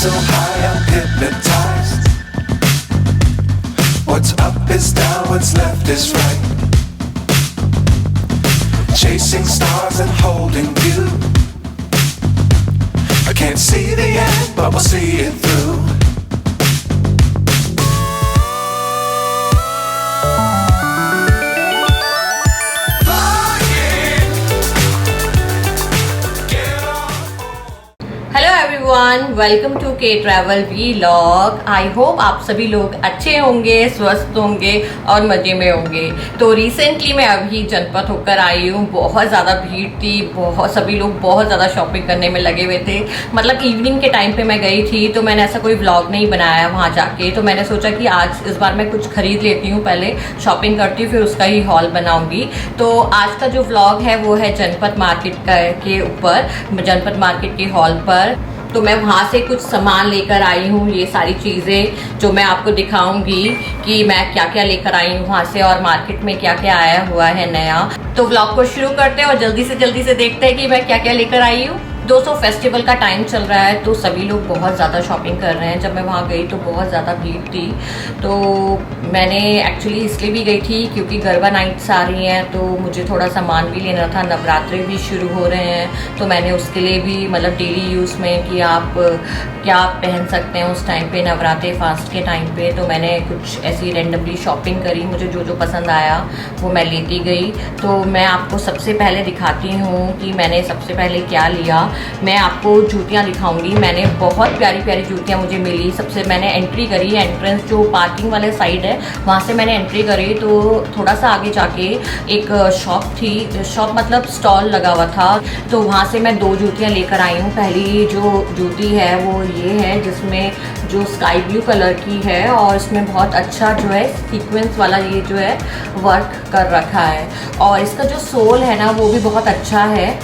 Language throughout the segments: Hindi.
so high, I'm hypnotized. What's up is down, what's left is right. Chasing stars and holding you. I can't see the end, but we'll see it through. Hello everyone, welcome to K travel vlog. I hope आप सभी लोग अच्छे होंगे, स्वस्थ होंगे और मज़े में होंगे। तो रिसेंटली मैं अभी जनपद होकर आई हूँ। बहुत ज़्यादा भीड़ थी, सभी लोग बहुत ज़्यादा शॉपिंग करने में लगे हुए थे। मतलब इवनिंग के टाइम पे मैं गई थी, तो मैंने ऐसा कोई व्लॉग नहीं बनाया वहाँ जाके। तो मैंने सोचा कि आज इस बार मैं कुछ खरीद लेती हूँ, पहले शॉपिंग करती हूँ, फिर उसका ही हॉल बनाऊँगी। तो आज का जो व्लॉग है वो है जनपद मार्केट के ऊपर, जनपद मार्केट के हॉल पर। तो मैं वहाँ से कुछ सामान लेकर आई हूँ। ये सारी चीज़ें जो मैं आपको दिखाऊंगी कि मैं क्या क्या लेकर आई हूँ वहाँ से, और मार्केट में क्या क्या आया हुआ है नया। तो व्लॉग को शुरू करते हैं और जल्दी से देखते हैं कि मैं क्या क्या लेकर आई हूँ। दोस्तों, फेस्टिवल का टाइम चल रहा है, तो सभी लोग बहुत ज़्यादा शॉपिंग कर रहे हैं। जब मैं वहाँ गई तो बहुत ज़्यादा भीड़ थी। तो मैंने एक्चुअली इसलिए भी गई थी क्योंकि गरबा नाइट्स आ रही हैं, तो मुझे थोड़ा सामान भी लेना था। नवरात्रे भी शुरू हो रहे हैं, तो मैंने उसके लिए भी मतलब डेली यूज़ में कि आप क्या पहन सकते हैं उस टाइम पे, नवरात्रे फास्ट के टाइम पे। तो मैंने कुछ ऐसी रैंडमली शॉपिंग करी, मुझे जो जो पसंद आया वो मैं लेती गई। तो मैं आपको सबसे पहले दिखाती हूँ कि मैंने सबसे पहले क्या लिया। मैं आपको जूतियाँ दिखाऊंगी। मैंने बहुत प्यारी प्यारी जूतियाँ मुझे मिली। सबसे मैंने एंट्री करी, एंट्रेंस जो पार्किंग वाले साइड है वहाँ से मैंने एंट्री करी। तो थोड़ा सा आगे जाके एक शॉप थी, शॉप मतलब स्टॉल लगा हुआ था। तो वहाँ से मैं दो जूतियाँ लेकर आई हूँ। पहली जो जूती है वो ये है, जिसमें जो स्काई ब्लू कलर की है और इसमें बहुत अच्छा जो है सीक्वेंस वाला ये जो है वर्क कर रखा है। और इसका जो सोल है ना वो भी बहुत अच्छा है,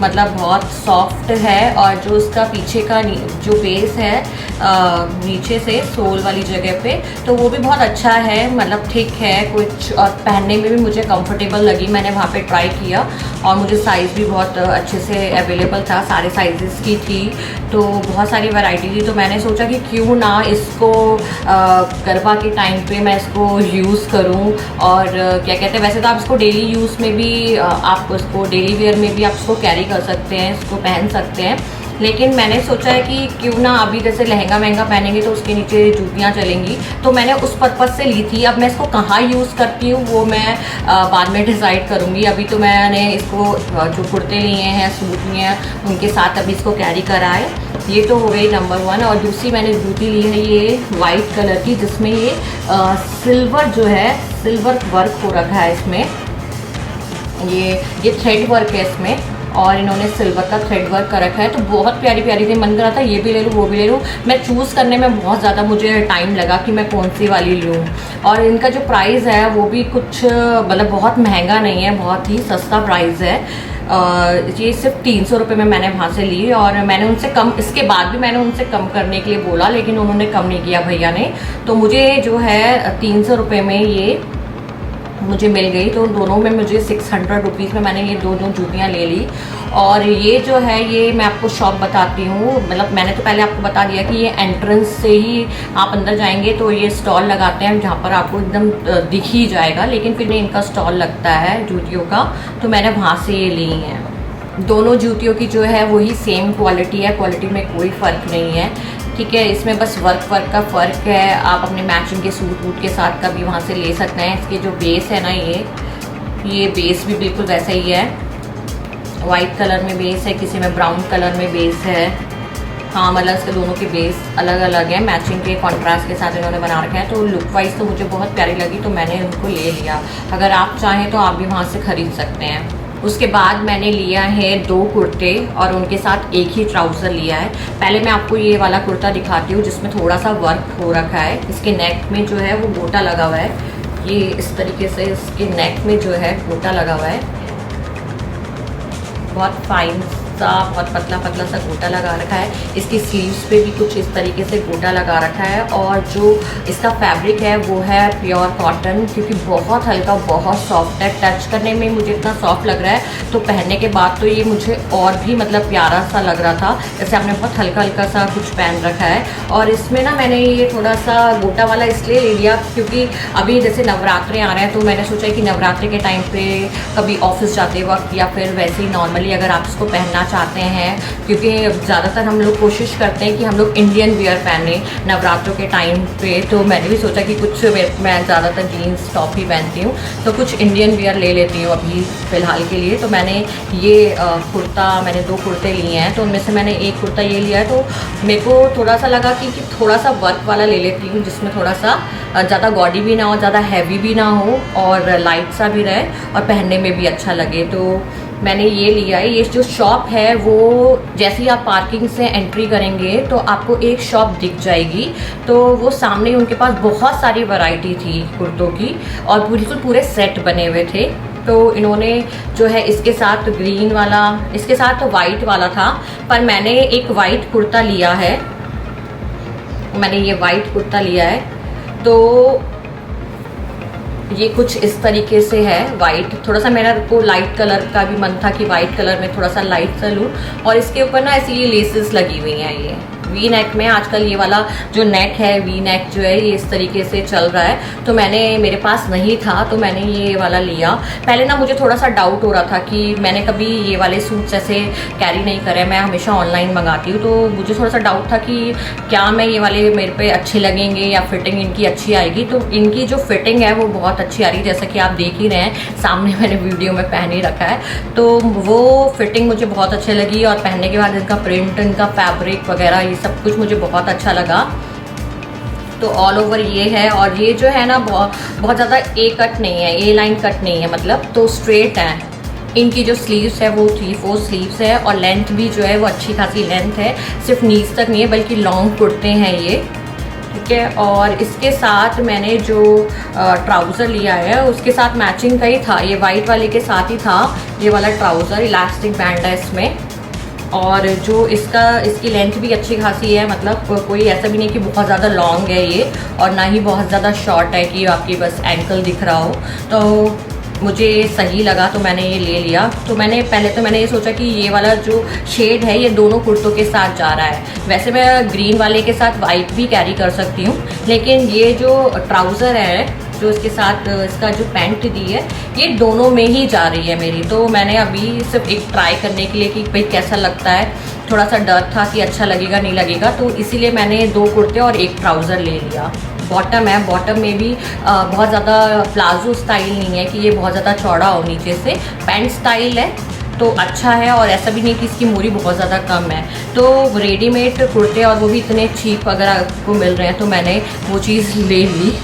मतलब बहुत सॉफ्ट है। और जो उसका पीछे का जो बेस है नीचे से सोल वाली जगह पे, तो वो भी बहुत अच्छा है, मतलब ठीक है कुछ। और पहनने में भी मुझे कंफर्टेबल लगी। मैंने वहाँ पे ट्राई किया और मुझे साइज़ भी बहुत अच्छे से अवेलेबल था, सारे साइजेस की थी। तो बहुत सारी वैरायटी थी। तो मैंने सोचा कि क्यों ना इसको गरबा के टाइम पे मैं इसको यूज़ करूं। और क्या कहते हैं, वैसे तो आप इसको डेली यूज़ में भी, आप इसको डेली वेयर में भी आप इसको कैरी कर सकते हैं, इसको पहन सकते हैं। लेकिन मैंने सोचा है कि क्यों ना अभी जैसे लहंगा महंगा पहनेंगे तो उसके नीचे जूतियाँ चलेंगी, तो मैंने उस पर्पज़ से ली थी। अब मैं इसको कहाँ यूज़ करती हूँ वो मैं बाद में डिसाइड करूँगी। अभी तो मैंने इसको जो कुर्ते लिए हैं, सूट लिए हैं, उनके साथ अभी इसको कैरी करा है। ये तो हो गई नंबर 1। और दूसरी मैंने जूती ली है ये वाइट कलर की, जिसमें ये सिल्वर जो है, सिल्वर वर्क हो रखा है इसमें। ये थ्रेड वर्क है इसमें, और इन्होंने सिल्वर का थ्रेड वर्क कर रखा है। तो बहुत प्यारी प्यारी थी, मन कर रहा था ये भी ले लूँ वो भी ले लूँ। मैं चूज़ करने में बहुत ज़्यादा मुझे टाइम लगा कि मैं कौन सी वाली लूँ। और इनका जो प्राइस है वो भी कुछ मतलब बहुत महंगा नहीं है, बहुत ही सस्ता प्राइस है। ये सिर्फ 300 रुपये में मैंने वहाँ से ली। और मैंने उनसे कम, इसके बाद भी मैंने उनसे कम करने के लिए बोला, लेकिन उन्होंने कम नहीं किया भैया ने। तो मुझे जो है 300 रुपये में ये मुझे मिल गई। तो दोनों में मुझे 600 रुपीज़ में मैंने ये दो जूतियाँ ले ली। और ये जो है, ये मैं आपको शॉप बताती हूँ। मतलब मैंने तो पहले आपको बता दिया कि ये एंट्रेंस से ही आप अंदर जाएंगे तो ये स्टॉल लगाते हैं जहाँ पर आपको एकदम दिख ही जाएगा, लेकिन फिर इनका स्टॉल लगता है जूतियों का, तो मैंने वहाँ से ये ली हैं। दोनों जूतियों की जो है वही सेम क्वालिटी है, क्वालिटी में कोई फ़र्क नहीं है, ठीक है। इसमें बस वर्क का फ़र्क है। आप अपने मैचिंग के सूट वूट के साथ का भी वहाँ से ले सकते हैं। इसके जो बेस है ना, ये बेस भी बिल्कुल वैसा ही है, वाइट कलर में बेस है, किसी में ब्राउन कलर में बेस है। हाँ, मतलब इसके दोनों के बेस अलग अलग है, मैचिंग के कॉन्ट्रास्ट के साथ इन्होंने बना रखा है। तो लुक वाइज तो मुझे बहुत प्यारी लगी, तो मैंने उनको ले लिया। अगर आप चाहें तो आप भी वहाँ से ख़रीद सकते हैं। उसके बाद मैंने लिया है 2 कुर्ते और उनके साथ एक ही ट्राउज़र लिया है। पहले मैं आपको ये वाला कुर्ता दिखाती हूँ जिसमें थोड़ा सा वर्क हो रखा है। इसके नेक में जो है वो गोटा लगा हुआ है, ये इस तरीके से इसके नेक में जो है गोटा लगा हुआ है। बहुत फाइन सा बहुत पतला पतला सा गोटा लगा रखा है। इसकी स्लीव्स पे भी कुछ इस तरीके से गोटा लगा रखा है और जो इसका फैब्रिक है वो है प्योर कॉटन, क्योंकि बहुत हल्का बहुत सॉफ्ट है। टच करने में मुझे इतना सॉफ्ट लग रहा है तो पहनने के बाद तो ये मुझे और भी मतलब प्यारा सा लग रहा था। जैसे आपने बहुत हल्का हल्का सा कुछ पहन रखा है। और इसमें ना मैंने ये थोड़ा सा गोटा वाला इसलिए ले लिया क्योंकि अभी जैसे नवरात्रे आ रहे हैं, तो मैंने सोचा कि नवरात्रे के टाइम पे कभी ऑफिस जाते वक्त या फिर वैसे ही नॉर्मली अगर आप इसको पहनना चाहते हैं, क्योंकि ज़्यादातर हम लोग कोशिश करते हैं कि हम लोग इंडियन वियर पहने नवरात्रों के टाइम पे, तो मैंने भी सोचा कि कुछ मैं ज़्यादातर जीन्स टॉप ही पहनती हूँ तो कुछ इंडियन वियर ले लेती हूँ अभी फ़िलहाल के लिए। तो मैंने ये कुर्ता, मैंने 2 कुर्ते लिए हैं, तो उनमें से मैंने एक कुर्ता ये लिया है। तो मेरे को थोड़ा सा लगा कि थोड़ा सा वर्क वाला ले लेती हूँ जिसमें थोड़ा सा ज़्यादा गॉडी भी ना हो, ज़्यादा हैवी भी ना हो और लाइट सा भी रहे और पहनने में भी अच्छा लगे। तो मैंने ये लिया है। ये जो शॉप है वो जैसे ही आप पार्किंग से एंट्री करेंगे तो आपको एक शॉप दिख जाएगी, तो वो सामने उनके पास बहुत सारी वैरायटी थी कुर्तों की और बिल्कुल पूरे सेट बने हुए थे। तो इन्होंने जो है इसके साथ ग्रीन वाला, इसके साथ वाइट वाला था, पर मैंने एक वाइट कुर्ता लिया है। मैंने ये वाइट कुर्ता लिया है तो ये कुछ इस तरीके से है वाइट। थोड़ा सा मेरा को लाइट कलर का भी मन था कि वाइट कलर में थोड़ा सा लाइट सा लूँ, और इसके ऊपर ना ऐसी ये लेसेस लगी हुई हैं। ये वी नेक में आजकल ये वाला जो नेक है, वी नेक जो है ये इस तरीके से चल रहा है, तो मेरे पास नहीं था तो मैंने ये वाला लिया। पहले ना मुझे थोड़ा सा डाउट हो रहा था कि मैंने कभी ये वाले सूट्स ऐसे कैरी नहीं करे, मैं हमेशा ऑनलाइन मंगाती हूँ, तो मुझे थोड़ा सा डाउट था कि क्या मैं ये वाले मेरे पे अच्छे लगेंगे या फिटिंग इनकी अच्छी आएगी। तो इनकी जो फिटिंग है वो बहुत अच्छी आ रही है, जैसा कि आप देख ही रहे हैं सामने मैंने वीडियो में पहन ही रखा है। तो वो फिटिंग मुझे बहुत अच्छी लगी और पहनने के बाद इनका प्रिंट, इनका फैब्रिक वगैरह ये सब कुछ मुझे बहुत अच्छा लगा। तो ऑल ओवर ये है, और ये जो है ना बहुत ज़्यादा ए कट नहीं है, ए लाइन कट नहीं है, मतलब तो स्ट्रेट है। इनकी जो स्लीव्स है वो 3/4 स्लीव्स है और लेंथ भी जो है वो अच्छी खासी लेंथ है, सिर्फ नीज तक नहीं है बल्कि लॉन्ग कुर्ते हैं ये, ठीक है। और इसके साथ मैंने जो ट्राउज़र लिया है उसके साथ मैचिंग का ही था, ये वाइट वाले के साथ ही था ये वाला ट्राउज़र। इलास्टिक बैंड है इसमें और जो इसकी लेंथ भी अच्छी खासी है, मतलब कोई ऐसा भी नहीं कि बहुत ज़्यादा लॉन्ग है ये और ना ही बहुत ज़्यादा शॉर्ट है कि आपकी बस एंकल दिख रहा हो। तो मुझे सही लगा तो मैंने ये ले लिया। तो पहले तो मैंने ये सोचा कि ये वाला जो शेड है ये दोनों कुर्तों के साथ जा रहा है। वैसे मैं ग्रीन वाले के साथ वाइट भी कैरी कर सकती हूँ, लेकिन ये जो ट्राउज़र है जो इसके साथ इसका जो पैंट दी है ये दोनों में ही जा रही है मेरी। तो मैंने अभी सिर्फ एक ट्राई करने के लिए कि भाई कैसा लगता है, थोड़ा सा डर था कि अच्छा लगेगा नहीं लगेगा, तो इसीलिए मैंने 2 कुर्ते और एक ट्राउज़र ले लिया। बॉटम है, बॉटम में भी बहुत ज़्यादा प्लाजो स्टाइल नहीं है कि ये बहुत ज़्यादा चौड़ा हो, नीचे से पैंट स्टाइल है तो अच्छा है। और ऐसा भी नहीं कि इसकी मोरी बहुत ज़्यादा कम है। तो रेडीमेड कुर्ते और वो भी इतने चीप अगर आपको मिल रहे हैं तो मैंने वो चीज़ ले ली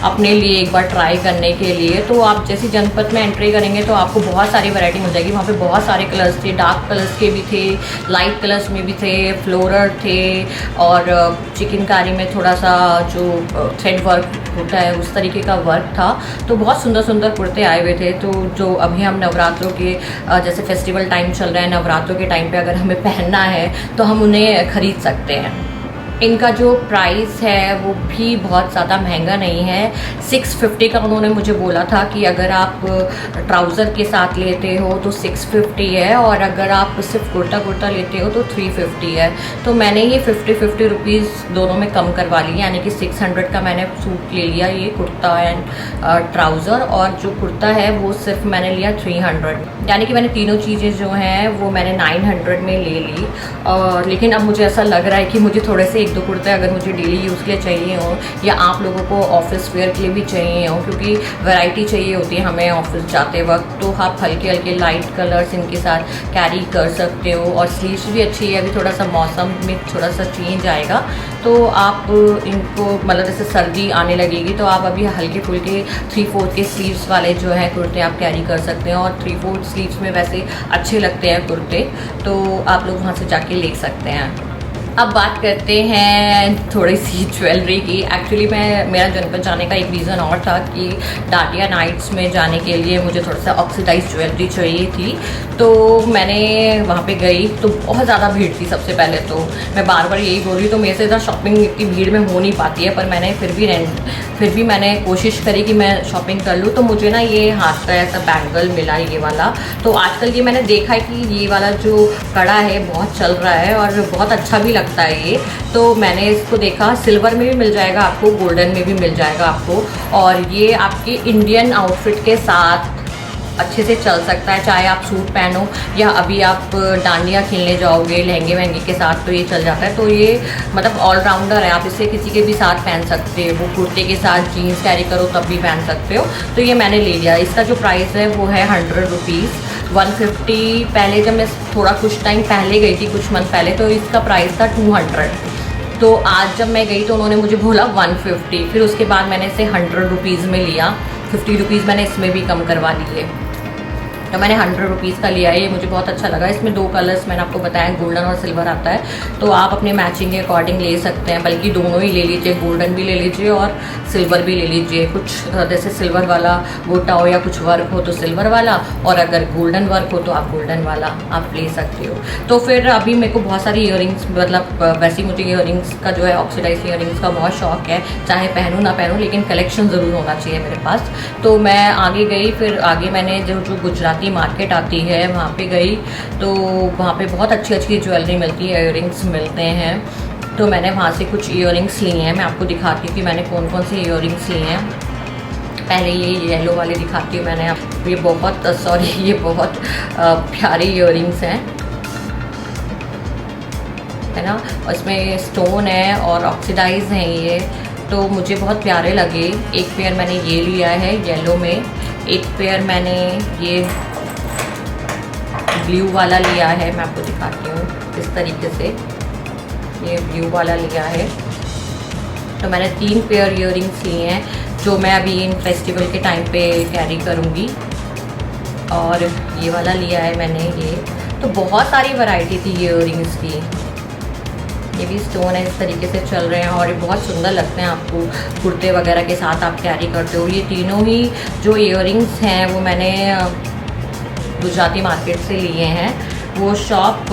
अपने लिए एक बार ट्राई करने के लिए। तो आप जैसे जनपद में एंट्री करेंगे तो आपको बहुत सारी वैरायटी मिल जाएगी। वहाँ पे बहुत सारे कलर्स थे, डार्क कलर्स के भी थे, लाइट कलर्स में भी थे, फ्लोरल थे और चिकनकारी में थोड़ा सा जो थ्रेड वर्क होता है उस तरीके का वर्क था। तो बहुत सुंदर सुंदर कुर्ते आए हुए थे। तो जो अभी हम नवरात्रों के जैसे फेस्टिवल टाइम चल रहा है, नवरात्रों के टाइम पे अगर हमें पहनना है तो हम उन्हें खरीद सकते हैं। इनका जो प्राइस है वो भी बहुत ज़्यादा महंगा नहीं है, 650 का उन्होंने मुझे बोला था कि अगर आप ट्राउज़र के साथ लेते हो तो 650 है और अगर आप सिर्फ कुर्ता लेते हो तो 350 है। तो मैंने ये 50 रुपीज़ दोनों में कम करवा लिया, यानी कि 600 का मैंने सूट ले लिया, ये कुर्ता एंड ट्राउज़र, और जो कुर्ता है वो सिर्फ मैंने लिया 300, यानी कि मैंने तीनों चीज़ें जो हैं वो मैंने 900 में ले ली। और लेकिन अब मुझे ऐसा लग रहा है कि मुझे थोड़े से 1-2 कुर्ते अगर मुझे डेली यूज़ के लिए चाहिए हो या आप लोगों को ऑफिस वेयर के लिए भी चाहिए हो, क्योंकि वैरायटी चाहिए होती है हमें ऑफिस जाते वक्त, तो आप हल्के हल्के लाइट कलर्स इनके साथ कैरी कर सकते हो। और स्लीव्स भी अच्छी है, अभी थोड़ा सा मौसम में थोड़ा सा चेंज आएगा तो आप इनको मतलब जैसे सर्दी आने लगेगी तो आप अभी हल्के फुल्के 3/4 के स्लीव्स वाले जो है कुर्ते आप कैरी कर सकते हैं। और 3/4 स्लीव्स में वैसे अच्छे लगते हैं कुर्ते, तो आप लोग वहाँ से जाके ले सकते हैं। अब बात करते हैं थोड़ी सी ज्वेलरी की। एक्चुअली मेरा जनपद जाने का एक रीज़न और था कि डांडिया नाइट्स में जाने के लिए मुझे थोड़ा सा ऑक्सीडाइज ज्वेलरी चाहिए थी। तो मैंने वहाँ पे गई तो बहुत ज़्यादा भीड़ थी। सबसे पहले तो मैं बार बार यही बोल रही हूँ, तो मेरे से इधर शॉपिंग इतनी भीड़ में हो नहीं पाती है, पर मैंने फिर भी मैंने कोशिश करी कि मैं शॉपिंग कर लूँ। तो मुझे ना ये हाथ का ऐसा बैंगल मिला, ये वाला। तो आजकल ये मैंने देखा है कि ये वाला जो कड़ा है बहुत चल रहा है और बहुत अच्छा भी लगता है ये। तो मैंने इसको देखा, सिल्वर में भी मिल जाएगा आपको, गोल्डन में भी मिल जाएगा आपको, और ये आपके इंडियन आउटफिट के साथ अच्छे से चल सकता है। चाहे आप सूट पहनो या अभी आप डांडिया खेलने जाओगे लहंगे वहंगे के साथ, तो ये चल जाता है। तो ये मतलब ऑलराउंडर है, आप इसे किसी के भी साथ पहन सकते हो। कुर्ते के साथ जीन्स कैरी करो तब भी पहन सकते हो। तो ये मैंने ले लिया। इसका जो प्राइस है वो है 100 रुपीज़, 150 पहले जब मैं थोड़ा कुछ टाइम पहले गई थी, कुछ मंथ पहले, तो इसका प्राइस था 200। तो आज जब मैं गई तो उन्होंने मुझे बोला 150। फिर उसके बाद मैंने इसे 100 रुपीज़ में लिया। 50 रुपीज़ मैंने इसमें भी कम करवा लिए, तो मैंने 100 रुपीज़ का लिया है। ये मुझे बहुत अच्छा लगा। इसमें 2 कलर्स मैंने आपको बताया, गोल्डन और सिल्वर आता है। तो आप अपने मैचिंग के अकॉर्डिंग ले सकते हैं, बल्कि दोनों ही ले लीजिए, गोल्डन भी ले लीजिए और सिल्वर भी ले लीजिए। कुछ जैसे सिल्वर वाला गोटा हो या कुछ वर्क हो तो सिल्वर वाला, और अगर गोल्डन वर्क हो तो आप गोल्डन वाला आप ले सकते हो। तो फिर अभी मेरे को बहुत सारी ईयरिंग्स, मतलब वैसे मुझे ईयरिंग्स का जो है ऑक्सीडाइज ईयरिंग्स का बहुत शौक है। चाहे पहनूँ ना पहनूँ, लेकिन कलेक्शन ज़रूर होना चाहिए मेरे पास। तो मैं आगे गई, फिर आगे मैंने जो गुजराती मार्केट आती है वहाँ पे गई, तो वहाँ पे बहुत अच्छी अच्छी ज्वेलरी मिलती है, इयररिंग्स मिलते हैं। तो मैंने वहाँ से कुछ इयररिंग्स ली हैं। मैं आपको दिखाती हूँ कि मैंने कौन कौन से इयररिंग्स लिए हैं। पहले ये येलो वाले दिखाती हूँ मैंने। ये बहुत प्यारी इयररिंग्स हैं, है ना। इसमें स्टोन है और ऑक्सीडाइज हैं ये, तो मुझे बहुत प्यारे लगे। एक पेयर मैंने ये लिया है येलो में, एक पेयर मैंने ये ब्लू वाला लिया है। मैं आपको दिखाती हूँ इस तरीके से, ये ब्लू वाला लिया है। तो मैंने 3 पेयर इयररिंग्स लिए हैं, जो मैं अभी इन फेस्टिवल के टाइम पे कैरी करूँगी। और ये वाला लिया है मैंने ये। तो बहुत सारी वैरायटी थी इयररिंग्स की। ये भी स्टोन है, इस तरीके से चल रहे हैं और ये बहुत सुंदर लगते हैं। आपको कुर्ते वगैरह के साथ आप कैरी करते हो। ये तीनों ही जो इयररिंग्स हैं वो मैंने गुजराती मार्केट से लिए हैं। वो शॉप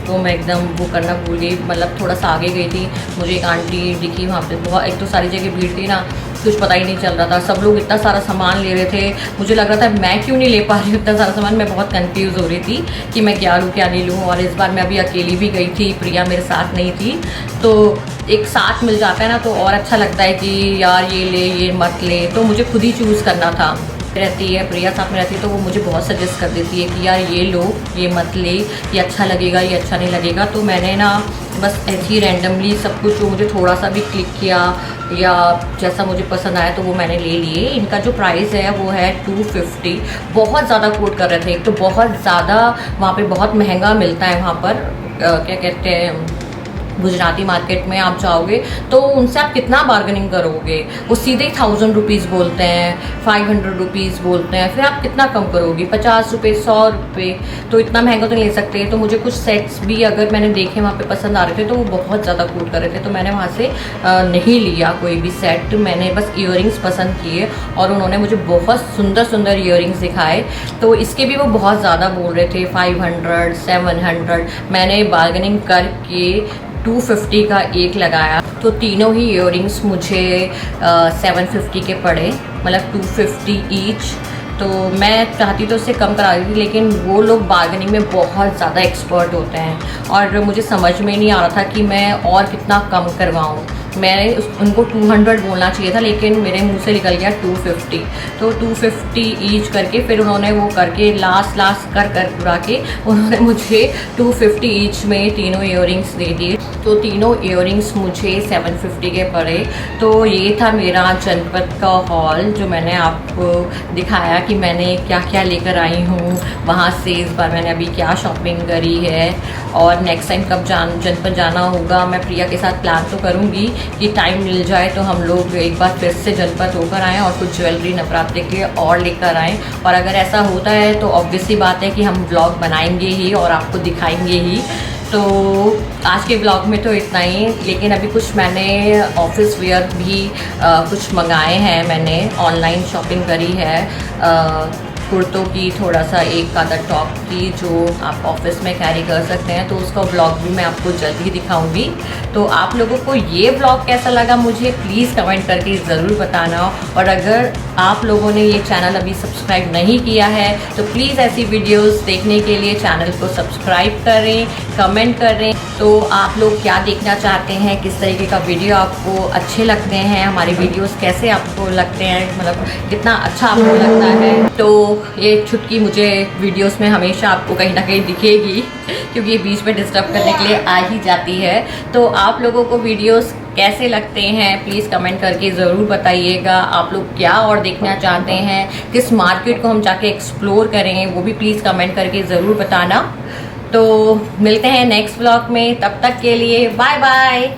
को मैं एकदम वो करना भूल गई, मतलब थोड़ा सा आगे गई थी, मुझे एक आंटी दिखी वहाँ पे। बहुत, एक तो सारी जगह भीड़ थी ना, कुछ पता ही नहीं चल रहा था। सब लोग इतना सारा सामान ले रहे थे, मुझे लग रहा था मैं क्यों नहीं ले पा रही हूँ इतना सारा सामान। मैं बहुत कंफ्यूज हो रही थी कि मैं क्या लूँ क्या नहीं लूँ। और इस बार मैं अभी अकेली भी गई थी, प्रिया मेरे साथ नहीं थी। तो एक साथ मिल जाता है ना, तो और अच्छा लगता है कि यार ये ले ये मत ले। तो मुझे खुद ही चूज़ करना था। रहती है प्रिया साथ में रहती है, तो वो मुझे बहुत सजेस्ट कर देती है कि यार ये लो, ये मत ले, ये अच्छा लगेगा, ये अच्छा नहीं लगेगा। तो मैंने ना बस ऐसे ही रैंडमली सब कुछ जो मुझे थोड़ा सा भी क्लिक किया या जैसा मुझे पसंद आया तो वो मैंने ले लिए। इनका जो प्राइस है वो है 250। बहुत ज़्यादा कोट कर रहे थे, एक तो बहुत ज़्यादा वहाँ पे बहुत महंगा मिलता है। वहाँ पर क्या कहते हैं, गुजराती मार्केट में आप जाओगे तो उनसे आप कितना बार्गेनिंग करोगे। वो सीधे ही 1000 रुपीज़ बोलते हैं, 500 रुपीज़ बोलते हैं। फिर आप कितना कम करोगे, 50 रुपये, 100 रुपये। तो इतना महंगा तो नहीं ले सकते। तो मुझे कुछ सेट्स भी अगर मैंने देखे वहाँ पे पसंद आ रहे थे, तो वो बहुत ज़्यादा कोट कर रहे थे, तो मैंने वहाँ से नहीं लिया कोई भी सेट। मैंने बस इयररिंग्स पसंद किए और उन्होंने मुझे बहुत सुंदर सुंदर इयररिंग्स दिखाए। तो इसके भी वो बहुत ज़्यादा बोल रहे थे, 500, 700। मैंने बार्गेनिंग करके 250 का एक लगाया। तो तीनों ही इयररिंग्स मुझे 750 के पड़े, मतलब 250 ईच। तो मैं चाहती तो उससे कम करा दी थी, लेकिन वो लोग बार्गेनिंग में बहुत ज़्यादा एक्सपर्ट होते हैं और मुझे समझ में नहीं आ रहा था कि मैं और कितना कम करवाऊँ। मैंने उनको 200 बोलना चाहिए था, लेकिन मेरे मुंह से निकल गया 250। तो 250 ईच करके फिर उन्होंने वो करके लास्ट कर पूरा के उन्होंने मुझे 250 ईच में तीनों इयररिंग्स दे दिए। तो तीनों इयररिंग्स मुझे 750 के पड़े। तो ये था मेरा जनपद का हॉल, जो मैंने आपको दिखाया कि मैंने क्या क्या लेकर आई हूँ वहाँ से। इस बार मैंने अभी क्या शॉपिंग करी है और नेक्स्ट टाइम कब जनपद जाना होगा, मैं प्रिया के साथ प्लान तो करूँगी कि टाइम मिल जाए तो हम लोग एक बार फिर से जनपद होकर आएँ और कुछ ज्वेलरी नवरात्रि के लिए और लेकर आएँ। और अगर ऐसा होता है तो ऑब्वियसली बात है कि हम ब्लॉग बनाएंगे ही और आपको दिखाएंगे ही। तो आज के ब्लॉग में तो इतना ही, लेकिन अभी कुछ मैंने ऑफिस वेयर भी कुछ मंगाए हैं, मैंने ऑनलाइन शॉपिंग करी है कुर्तों की, थोड़ा सा एक आधा टॉप की जो आप ऑफिस में कैरी कर सकते हैं, तो उसका ब्लॉग भी मैं आपको जल्द ही दिखाऊंगी। तो आप लोगों को ये ब्लॉग कैसा लगा मुझे प्लीज़ कमेंट करके ज़रूर बताना, और अगर आप लोगों ने ये चैनल अभी सब्सक्राइब नहीं किया है तो प्लीज़ ऐसी वीडियोस देखने के लिए चैनल को सब्सक्राइब करें, कमेंट करें। तो आप लोग क्या देखना चाहते हैं, किस तरीके का वीडियो आपको अच्छे लगते हैं, हमारे वीडियोस कैसे आपको लगते हैं, मतलब कितना अच्छा आपको लगता है। तो ये छुटकी मुझे वीडियोस में हमेशा आपको कहीं ना कहीं दिखेगी, क्योंकि ये बीच में डिस्टर्ब करने के लिए आ ही जाती है। तो आप लोगों को वीडियोस कैसे लगते हैं प्लीज़ कमेंट करके ज़रूर बताइएगा। आप लोग क्या और देखना चाहते हैं, किस मार्केट को हम जाके एक्सप्लोर करें, वो भी प्लीज़ कमेंट करके ज़रूर बताना। तो मिलते हैं नेक्स्ट व्लॉग में, तब तक के लिए बाय बाय।